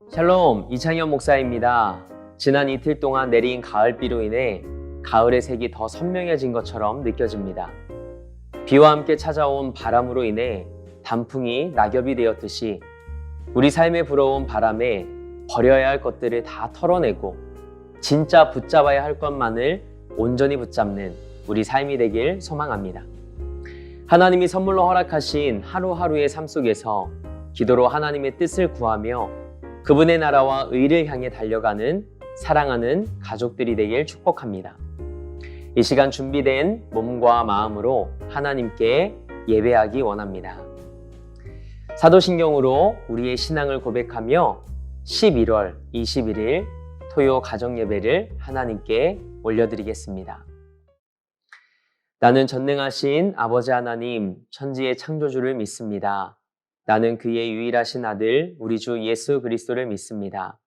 샬롬, 이창현 목사입니다. 지난 이틀 동안 내린 가을비로 인해 가을의 색이 더 선명해진 것처럼 느껴집니다. 비와 함께 찾아온 바람으로 인해 단풍이 낙엽이 되었듯이 우리 삶에 불어온 바람에 버려야 할 것들을 다 털어내고 진짜 붙잡아야 할 것만을 온전히 붙잡는 우리 삶이 되길 소망합니다. 하나님이 선물로 허락하신 하루하루의 삶 속에서 기도로 하나님의 뜻을 구하며 그분의 나라와 의를 향해 달려가는 사랑하는 가족들이 되길 축복합니다. 이 시간 준비된 몸과 마음으로 하나님께 예배하기 원합니다. 사도신경으로 우리의 신앙을 고백하며 11월 21일 토요 가정예배를 하나님께 올려드리겠습니다. 나는 전능하신 아버지 하나님, 천지의 창조주를 믿습니다. 나는 그의 유일하신 아들, 우리 주 예수 그리스도를 믿습니다.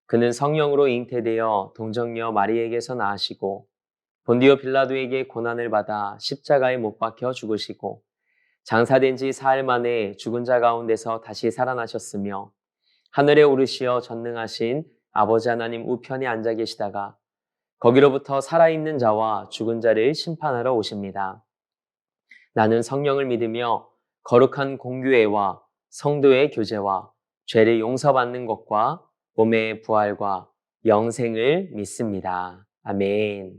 그는 성령으로 잉태되어 동정녀 마리에게서 나으시고 본디오 빌라도에게 고난을 받아 십자가에 못 박혀 죽으시고 장사된 지 사흘 만에 죽은 자 가운데서 다시 살아나셨으며 하늘에 오르시어 전능하신 아버지 하나님 우편에 앉아 계시다가 거기로부터 살아있는 자와 죽은 자를 심판하러 오십니다. 나는 성령을 믿으며 거룩한 공교회와 성도의 교제와 죄를 용서받는 것과 몸의 부활과 영생을 믿습니다. 아멘.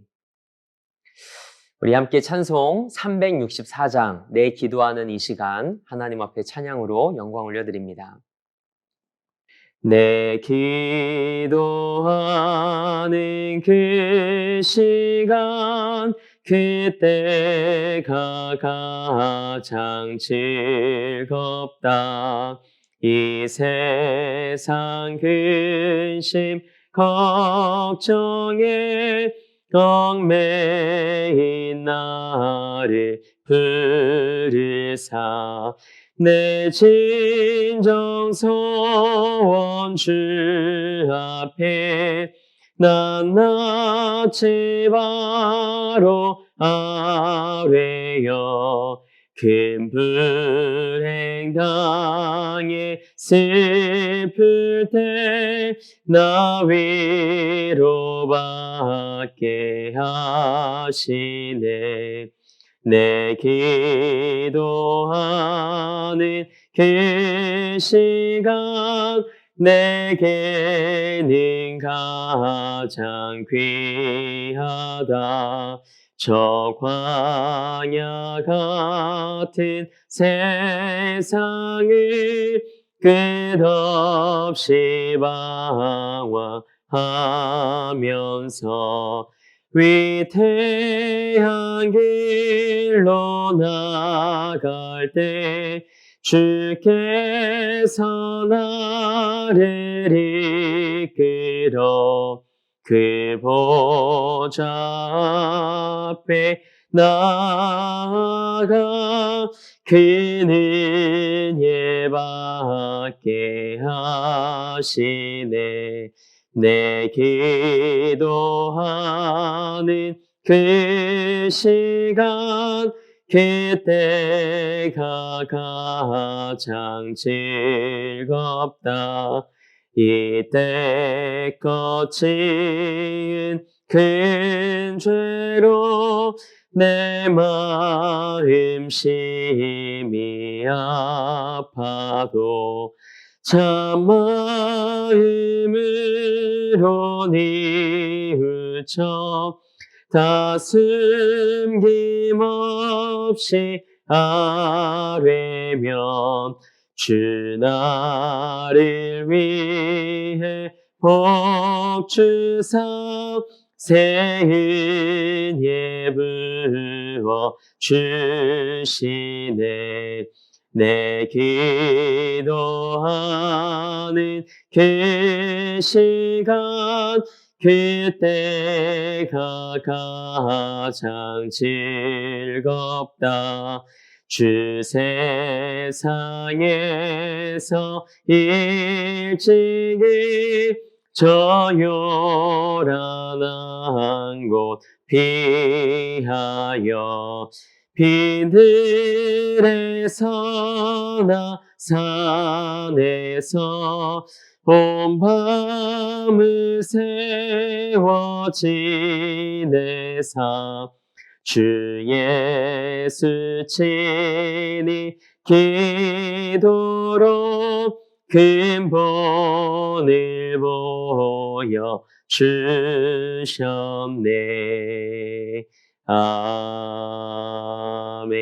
우리 함께 찬송 364장 내 기도하는 이 시간 하나님 앞에 찬양으로 영광 올려드립니다. 내 기도하는 그 시간 그때가 가장 즐겁다. 이 세상 근심 걱정에 얽매인 나를 부르사 내 진정 소원 주 앞에 낱낱이 바로 아뢰어 큰 불행 당해 슬플 때 나 위로받게 하시네. 내 기도하는 그 시간 내게는 가장 귀하다. 저 광야 같은 세상을 끝없이 방황하면서 위태한 길로 나갈 때 주께서 나를 이끌어 그 보좌 앞에 나아가 그는 예받게 하시네. 내 기도하는 그 시간 그때가 가장 즐겁다. 이때껏 지은 큰 죄로 내 마음 심히 아파도 참 마음으로 뉘우쳐 다 숨김없이 아뢰면 주 나를 위해 복 주사 새 은혜 부어 주시네. 내 기도하는 그 시간 그때가 가장 즐겁다. 주 세상에서 일찍이 저 요란한 곳 피하여 비늘에서나 산에서 온 밤을 세워 지내사 주 예수 친히 기도로 근본을 보여 주셨네. 아멘.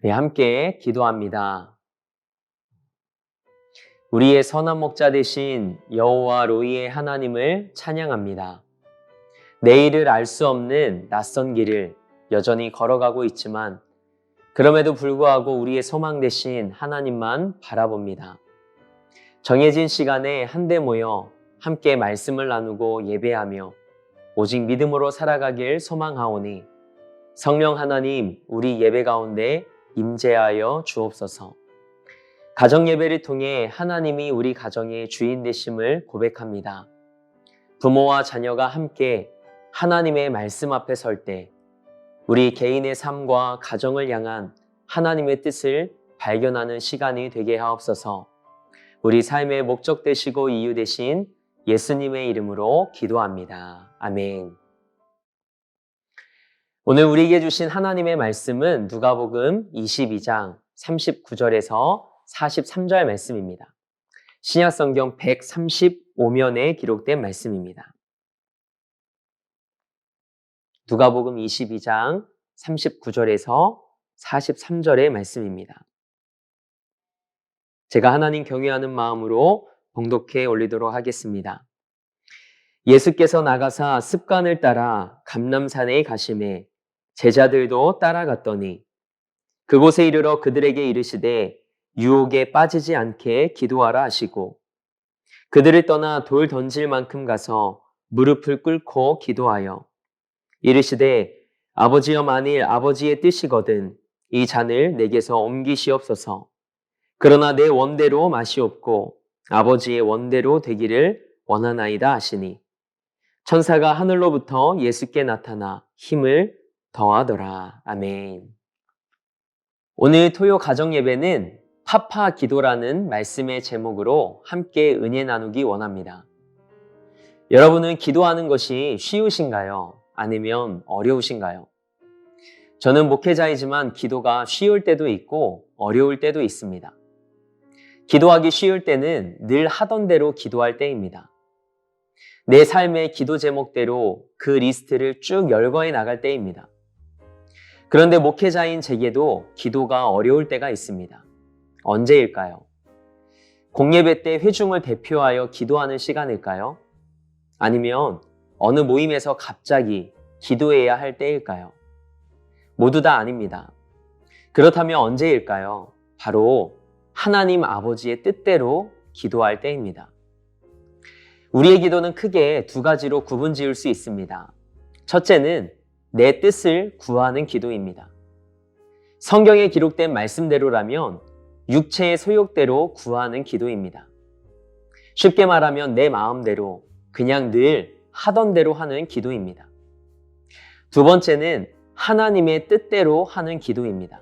네, 함께 기도합니다. 우리의 선한 목자 되신 여호와 로이의 하나님을 찬양합니다. 내일을 알 수 없는 낯선 길을 여전히 걸어가고 있지만 그럼에도 불구하고 우리의 소망 되신 하나님만 바라봅니다. 정해진 시간에 한데 모여 함께 말씀을 나누고 예배하며 오직 믿음으로 살아가길 소망하오니 성령 하나님 우리 예배 가운데 임재하여 주옵소서. 가정 예배를 통해 하나님이 우리 가정의 주인 되심을 고백합니다. 부모와 자녀가 함께 하나님의 말씀 앞에 설 때 우리 개인의 삶과 가정을 향한 하나님의 뜻을 발견하는 시간이 되게 하옵소서. 우리 삶의 목적 되시고 이유 되신 예수님의 이름으로 기도합니다. 아멘. 오늘 우리에게 주신 하나님의 말씀은 누가복음 22장 39절에서 43절 말씀입니다. 신약성경 135면에 기록된 말씀입니다. 누가복음 22장 39절에서 43절의 말씀입니다. 제가 하나님 경외하는 마음으로 봉독해 올리도록 하겠습니다. 예수께서 나가사 습관을 따라 감람산에 가시매 제자들도 따라갔더니 그곳에 이르러 그들에게 이르시되 유혹에 빠지지 않게 기도하라 하시고 그들을 떠나 돌 던질 만큼 가서 무릎을 꿇고 기도하여 이르시되 아버지여 만일 아버지의 뜻이거든 이 잔을 내게서 옮기시옵소서. 그러나 내 원대로 마시옵고 아버지의 원대로 되기를 원하나이다 하시니 천사가 하늘로부터 예수께 나타나 힘을 더하더라. 아멘. 오늘 토요 가정 예배는 파파 기도라는 말씀의 제목으로 함께 은혜 나누기 원합니다. 여러분은 기도하는 것이 쉬우신가요? 아니면 어려우신가요? 저는 목회자이지만 기도가 쉬울 때도 있고 어려울 때도 있습니다. 기도하기 쉬울 때는 늘 하던 대로 기도할 때입니다. 내 삶의 기도 제목대로 그 리스트를 쭉 열거해 나갈 때입니다. 그런데 목회자인 제게도 기도가 어려울 때가 있습니다. 언제일까요? 공예배 때 회중을 대표하여 기도하는 시간일까요? 아니면 어느 모임에서 갑자기 기도해야 할 때일까요? 모두 다 아닙니다. 그렇다면 언제일까요? 바로 하나님 아버지의 뜻대로 기도할 때입니다. 우리의 기도는 크게 두 가지로 구분 지을 수 있습니다. 첫째는 내 뜻을 구하는 기도입니다. 성경에 기록된 말씀대로라면 육체의 소욕대로 구하는 기도입니다. 쉽게 말하면 내 마음대로 그냥 늘 하던 대로 하는 기도입니다. 두 번째는 하나님의 뜻대로 하는 기도입니다.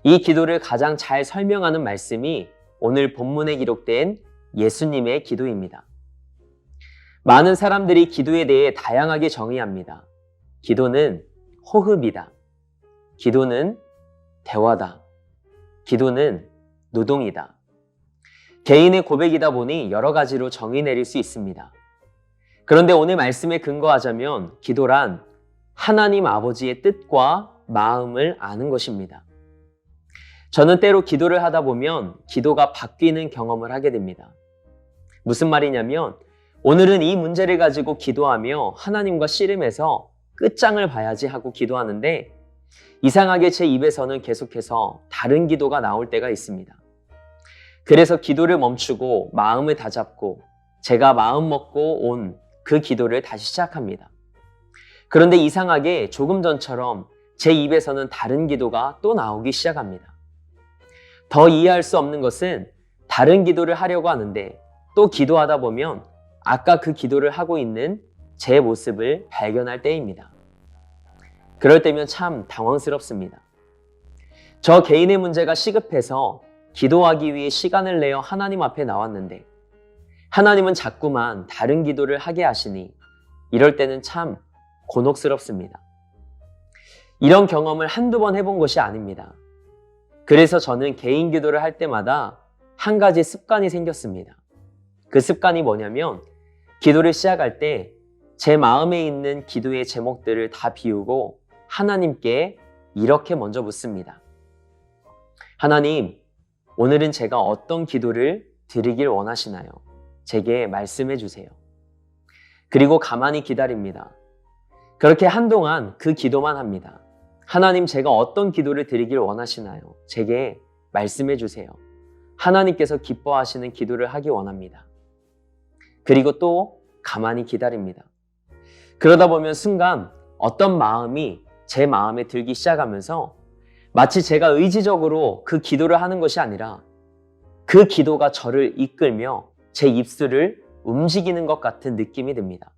이 기도를 가장 잘 설명하는 말씀이 오늘 본문에 기록된 예수님의 기도입니다. 많은 사람들이 기도에 대해 다양하게 정의합니다. 기도는 호흡이다. 기도는 대화다. 기도는 노동이다. 개인의 고백이다 보니 여러 가지로 정의 내릴 수 있습니다. 그런데 오늘 말씀에 근거하자면 기도란 하나님 아버지의 뜻과 마음을 아는 것입니다. 저는 때로 기도를 하다 보면 기도가 바뀌는 경험을 하게 됩니다. 무슨 말이냐면 오늘은 이 문제를 가지고 기도하며 하나님과 씨름해서 끝장을 봐야지 하고 기도하는데 이상하게 제 입에서는 계속해서 다른 기도가 나올 때가 있습니다. 그래서 기도를 멈추고 마음을 다잡고 제가 마음 먹고 온 그 기도를 다시 시작합니다. 그런데 이상하게 조금 전처럼 제 입에서는 다른 기도가 또 나오기 시작합니다. 더 이해할 수 없는 것은 다른 기도를 하려고 하는데 또 기도하다 보면 아까 그 기도를 하고 있는 제 모습을 발견할 때입니다. 그럴 때면 참 당황스럽습니다. 저 개인의 문제가 시급해서 기도하기 위해 시간을 내어 하나님 앞에 나왔는데 하나님은 자꾸만 다른 기도를 하게 하시니 이럴 때는 참 곤혹스럽습니다. 이런 경험을 한두 번 해본 것이 아닙니다. 그래서 저는 개인 기도를 할 때마다 한 가지 습관이 생겼습니다. 그 습관이 뭐냐면 기도를 시작할 때 제 마음에 있는 기도의 제목들을 다 비우고 하나님께 이렇게 먼저 묻습니다. 하나님, 오늘은 제가 어떤 기도를 드리길 원하시나요? 제게 말씀해 주세요. 그리고 가만히 기다립니다. 그렇게 한동안 그 기도만 합니다. 하나님, 제가 어떤 기도를 드리길 원하시나요? 제게 말씀해 주세요. 하나님께서 기뻐하시는 기도를 하기 원합니다. 그리고 또 가만히 기다립니다. 그러다 보면 순간 어떤 마음이 제 마음에 들기 시작하면서 마치 제가 의지적으로 그 기도를 하는 것이 아니라 그 기도가 저를 이끌며 제 입술을 움직이는 것 같은 느낌이 듭니다.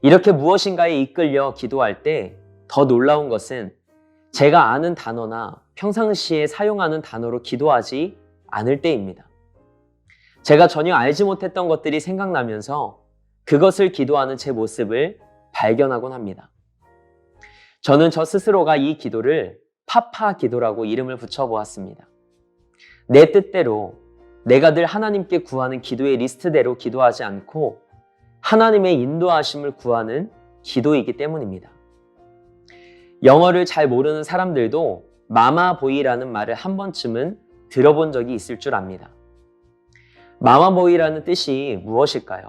이렇게 무엇인가에 이끌려 기도할 때 더 놀라운 것은 제가 아는 단어나 평상시에 사용하는 단어로 기도하지 않을 때입니다. 제가 전혀 알지 못했던 것들이 생각나면서 그것을 기도하는 제 모습을 발견하곤 합니다. 저는 저 스스로가 이 기도를 파파 기도라고 이름을 붙여보았습니다. 내 뜻대로 내가 늘 하나님께 구하는 기도의 리스트대로 기도하지 않고 하나님의 인도하심을 구하는 기도이기 때문입니다. 영어를 잘 모르는 사람들도 마마보이라는 말을 한 번쯤은 들어본 적이 있을 줄 압니다. 마마보이라는 뜻이 무엇일까요?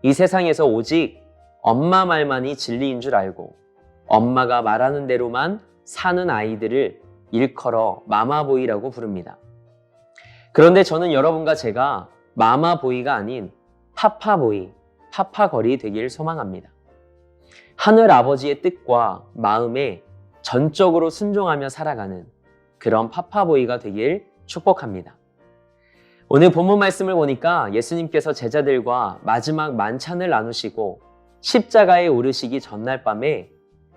이 세상에서 오직 엄마 말만이 진리인 줄 알고 엄마가 말하는 대로만 사는 아이들을 일컬어 마마보이라고 부릅니다. 그런데 저는 여러분과 제가 마마보이가 아닌 파파보이, 파파걸이 되길 소망합니다. 하늘 아버지의 뜻과 마음에 전적으로 순종하며 살아가는 그런 파파보이가 되길 축복합니다. 오늘 본문 말씀을 보니까 예수님께서 제자들과 마지막 만찬을 나누시고 십자가에 오르시기 전날 밤에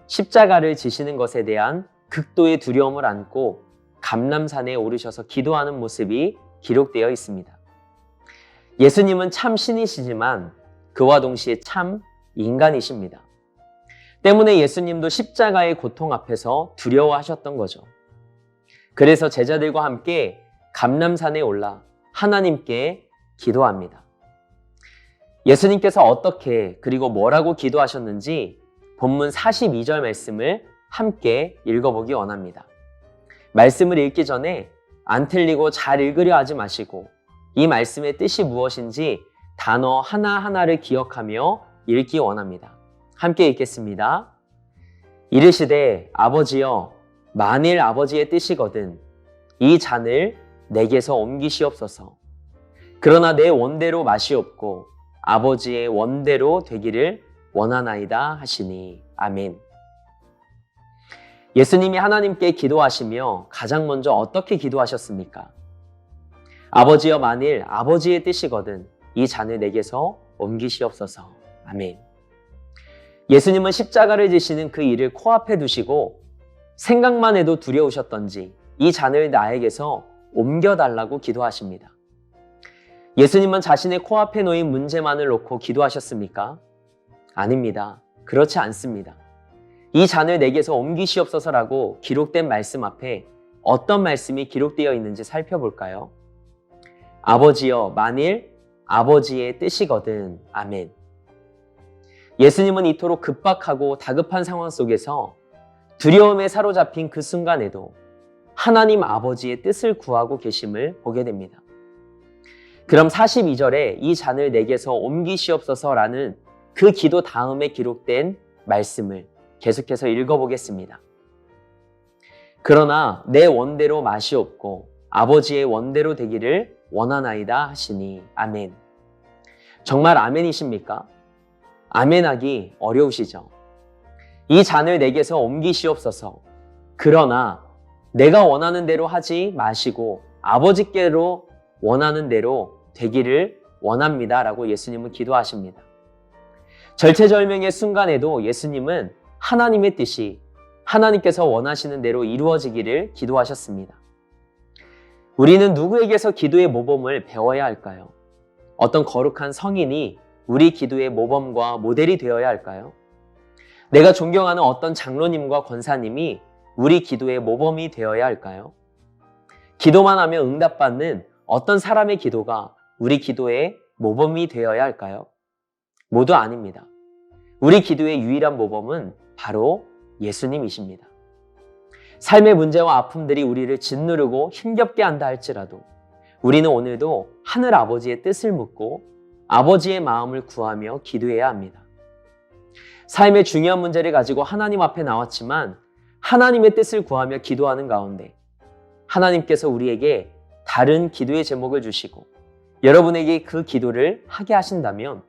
십자가를 지시는 것에 대한 극도의 두려움을 안고 감람산에 오르셔서 기도하는 모습이 기록되어 있습니다. 예수님은 참 신이시지만 그와 동시에 참 인간이십니다. 때문에 예수님도 십자가의 고통 앞에서 두려워하셨던 거죠. 그래서 제자들과 함께 감람산에 올라 하나님께 기도합니다. 예수님께서 어떻게 그리고 뭐라고 기도하셨는지 본문 42절 말씀을 함께 읽어보기 원합니다. 말씀을 읽기 전에 안 틀리고 잘 읽으려 하지 마시고 이 말씀의 뜻이 무엇인지 단어 하나하나를 기억하며 읽기 원합니다. 함께 읽겠습니다. 이르시되 아버지여 만일 아버지의 뜻이거든 이 잔을 내게서 옮기시옵소서. 그러나 내 원대로 마시옵고 아버지의 원대로 되기를 원하나이다 하시니 아멘. 예수님이 하나님께 기도하시며 가장 먼저 어떻게 기도하셨습니까? 아버지여 만일 아버지의 뜻이거든 이 잔을 내게서 옮기시옵소서. 아멘. 예수님은 십자가를 지시는 그 일을 코앞에 두시고 생각만 해도 두려우셨던지 이 잔을 나에게서 옮겨달라고 기도하십니다. 예수님은 자신의 코앞에 놓인 문제만을 놓고 기도하셨습니까? 아닙니다. 그렇지 않습니다. 이 잔을 내게서 옮기시옵소서라고 기록된 말씀 앞에 어떤 말씀이 기록되어 있는지 살펴볼까요? 아버지여 만일 아버지의 뜻이거든. 아멘. 예수님은 이토록 급박하고 다급한 상황 속에서 두려움에 사로잡힌 그 순간에도 하나님 아버지의 뜻을 구하고 계심을 보게 됩니다. 그럼 42절에 이 잔을 내게서 옮기시옵소서라는 그 기도 다음에 기록된 말씀을 계속해서 읽어보겠습니다. 그러나 내 원대로 마시옵고 아버지의 원대로 되기를 원하나이다 하시니 아멘. 정말 아멘이십니까? 아멘하기 어려우시죠? 이 잔을 내게서 옮기시옵소서. 그러나 내가 원하는 대로 하지 마시고 아버지께로 원하는 대로 되기를 원합니다 라고 예수님은 기도하십니다. 절체절명의 순간에도 예수님은 하나님의 뜻이 하나님께서 원하시는 대로 이루어지기를 기도하셨습니다. 우리는 누구에게서 기도의 모범을 배워야 할까요? 어떤 거룩한 성인이 우리 기도의 모범과 모델이 되어야 할까요? 내가 존경하는 어떤 장로님과 권사님이 우리 기도의 모범이 되어야 할까요? 기도만 하면 응답받는 어떤 사람의 기도가 우리 기도의 모범이 되어야 할까요? 모두 아닙니다. 우리 기도의 유일한 모범은 바로 예수님이십니다. 삶의 문제와 아픔들이 우리를 짓누르고 힘겹게 한다 할지라도 우리는 오늘도 하늘 아버지의 뜻을 묻고 아버지의 마음을 구하며 기도해야 합니다. 삶의 중요한 문제를 가지고 하나님 앞에 나왔지만 하나님의 뜻을 구하며 기도하는 가운데 하나님께서 우리에게 다른 기도의 제목을 주시고 여러분에게 그 기도를 하게 하신다면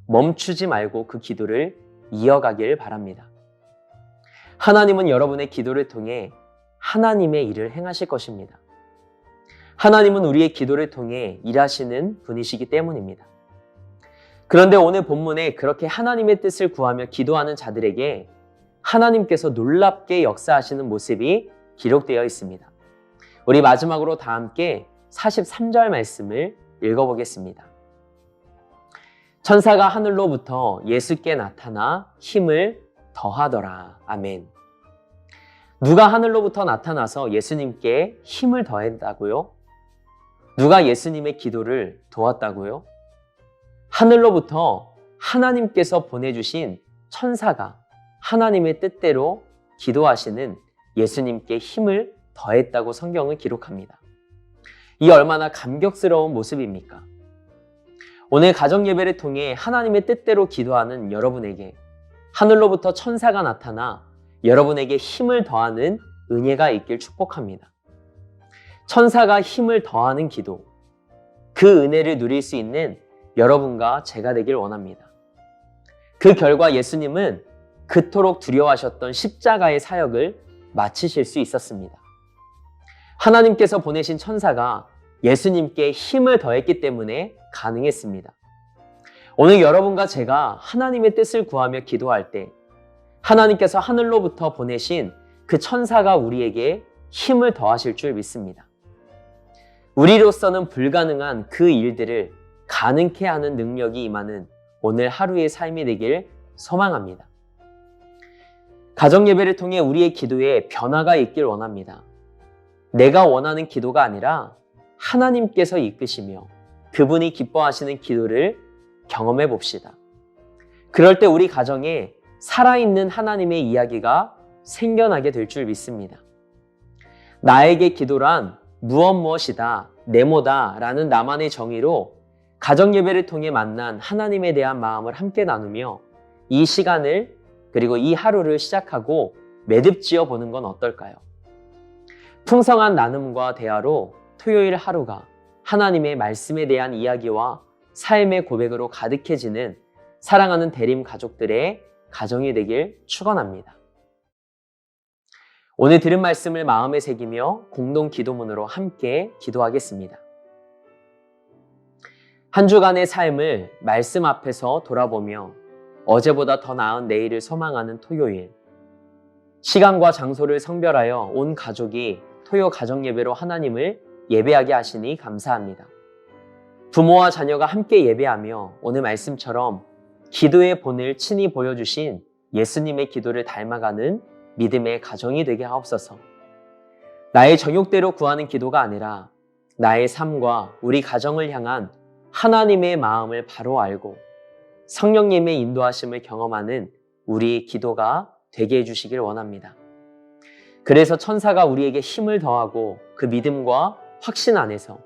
멈추지 말고 그 기도를 이어가길 바랍니다. 하나님은 여러분의 기도를 통해 하나님의 일을 행하실 것입니다. 하나님은 우리의 기도를 통해 일하시는 분이시기 때문입니다. 그런데 오늘 본문에 그렇게 하나님의 뜻을 구하며 기도하는 자들에게 하나님께서 놀랍게 역사하시는 모습이 기록되어 있습니다. 우리 마지막으로 다 함께 43절 말씀을 읽어보겠습니다. 천사가 하늘로부터 예수께 나타나 힘을 더하더라. 아멘. 누가 하늘로부터 나타나서 예수님께 힘을 더했다고요? 누가 예수님의 기도를 도왔다고요? 하늘로부터 하나님께서 보내주신 천사가 하나님의 뜻대로 기도하시는 예수님께 힘을 더했다고 성경은 기록합니다. 이 얼마나 감격스러운 모습입니까? 오늘 가정예배를 통해 하나님의 뜻대로 기도하는 여러분에게 하늘로부터 천사가 나타나 여러분에게 힘을 더하는 은혜가 있길 축복합니다. 천사가 힘을 더하는 기도, 그 은혜를 누릴 수 있는 여러분과 제가 되길 원합니다. 그 결과 예수님은 그토록 두려워하셨던 십자가의 사역을 마치실 수 있었습니다. 하나님께서 보내신 천사가 예수님께 힘을 더했기 때문에 가능했습니다. 오늘 여러분과 제가 하나님의 뜻을 구하며 기도할 때 하나님께서 하늘로부터 보내신 그 천사가 우리에게 힘을 더하실 줄 믿습니다. 우리로서는 불가능한 그 일들을 가능케 하는 능력이 임하는 오늘 하루의 삶이 되길 소망합니다. 가정예배를 통해 우리의 기도에 변화가 있길 원합니다. 내가 원하는 기도가 아니라 하나님께서 이끄시며 그분이 기뻐하시는 기도를 경험해 봅시다. 그럴 때 우리 가정에 살아있는 하나님의 이야기가 생겨나게 될 줄 믿습니다. 나에게 기도란 무엇이다, 네모다 라는 나만의 정의로 가정예배를 통해 만난 하나님에 대한 마음을 함께 나누며 이 시간을 그리고 이 하루를 시작하고 매듭지어 보는 건 어떨까요? 풍성한 나눔과 대화로 토요일 하루가 하나님의 말씀에 대한 이야기와 삶의 고백으로 가득해지는 사랑하는 대림 가족들의 가정이 되길 축원합니다. 오늘 들은 말씀을 마음에 새기며 공동 기도문으로 함께 기도하겠습니다. 한 주간의 삶을 말씀 앞에서 돌아보며 어제보다 더 나은 내일을 소망하는 토요일. 시간과 장소를 성별하여 온 가족이 토요 가정예배로 하나님을 예배하게 하시니 감사합니다. 부모와 자녀가 함께 예배하며 오늘 말씀처럼 기도의 본을 친히 보여주신 예수님의 기도를 닮아가는 믿음의 가정이 되게 하옵소서. 나의 정욕대로 구하는 기도가 아니라 나의 삶과 우리 가정을 향한 하나님의 마음을 바로 알고 성령님의 인도하심을 경험하는 우리의 기도가 되게 해주시길 원합니다. 그래서 천사가 우리에게 힘을 더하고 그 믿음과 확신 안에서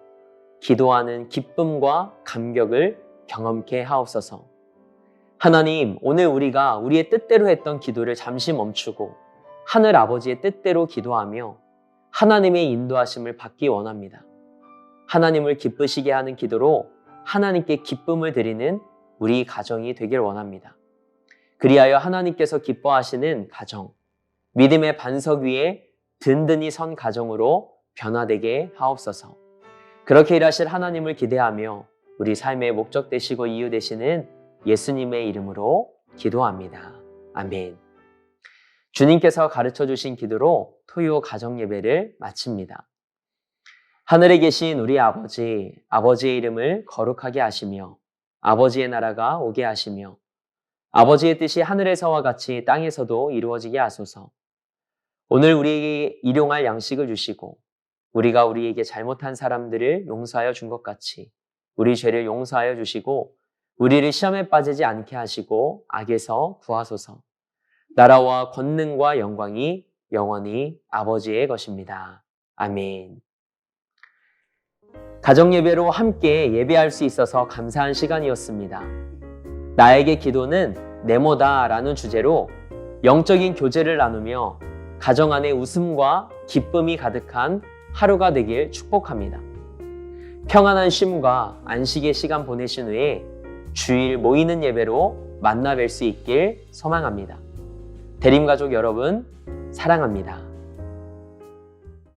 기도하는 기쁨과 감격을 경험케 하옵소서. 하나님, 오늘 우리가 우리의 뜻대로 했던 기도를 잠시 멈추고 하늘 아버지의 뜻대로 기도하며 하나님의 인도하심을 받기 원합니다. 하나님을 기쁘시게 하는 기도로 하나님께 기쁨을 드리는 우리 가정이 되길 원합니다. 그리하여 하나님께서 기뻐하시는 가정, 믿음의 반석 위에 든든히 선 가정으로 변화되게 하옵소서. 그렇게 일하실 하나님을 기대하며 우리 삶의 목적 되시고 이유 되시는 예수님의 이름으로 기도합니다. 아멘. 주님께서 가르쳐 주신 기도로 토요 가정 예배를 마칩니다. 하늘에 계신 우리 아버지, 아버지의 이름을 거룩하게 하시며 아버지의 나라가 오게 하시며 아버지의 뜻이 하늘에서와 같이 땅에서도 이루어지게 하소서. 오늘 우리에게 일용할 양식을 주시고 우리가 우리에게 잘못한 사람들을 용서하여 준 것 같이 우리 죄를 용서하여 주시고 우리를 시험에 빠지지 않게 하시고 악에서 구하소서. 나라와 권능과 영광이 영원히 아버지의 것입니다. 아멘. 가정예배로 함께 예배할 수 있어서 감사한 시간이었습니다. 나에게 기도는 네모다라는 주제로 영적인 교제를 나누며 가정 안에 웃음과 기쁨이 가득한 하루가 되길 축복합니다. 평안한 쉼과 안식의 시간 보내신 후에 주일 모이는 예배로 만나 뵐 수 있길 소망합니다. 대림가족 여러분, 사랑합니다.